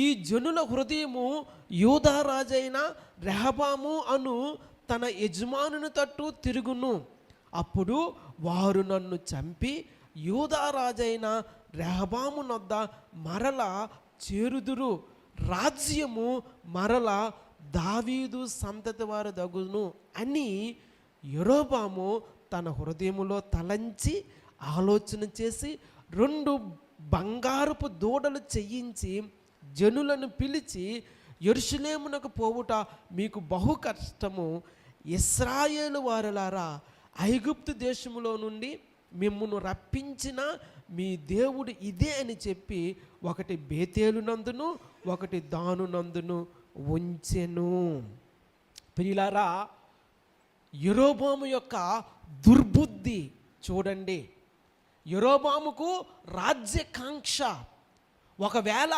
ఈ జనుల హృదయము యూదా రాజైన రెహబాము అను తన యజమానుని తట్టు తిరుగును. అప్పుడు వారు నన్ను చంపి యూదా రాజైన రెహబాము నొద్ద మరలా చేరుదురు. రాజ్యము మరలా దావీదు సంతతి వారు దగును అని యెరోబాము తన హృదయములో తలంచి ఆలోచన చేసి 2 బంగారపు దూడలు చేయించి జనులను పిలిచి, యెరూషలేమునకు పోవుట మీకు బహు కష్టము. ఇశ్రాయేలు వారలారా, ఐగుప్తు దేశములో నుండి మిమ్మును రప్పించిన మీ దేవుడు ఇదే అని చెప్పి ఒకటి బేతేలు నందును ఒకటి దాను నందును ఉంచెను. ప్రియులారా, యెరోబాము యొక్క దుర్బుద్ధి చూడండి. యెరోబాముకు రాజ్యకాంక్ష. ఒకవేళ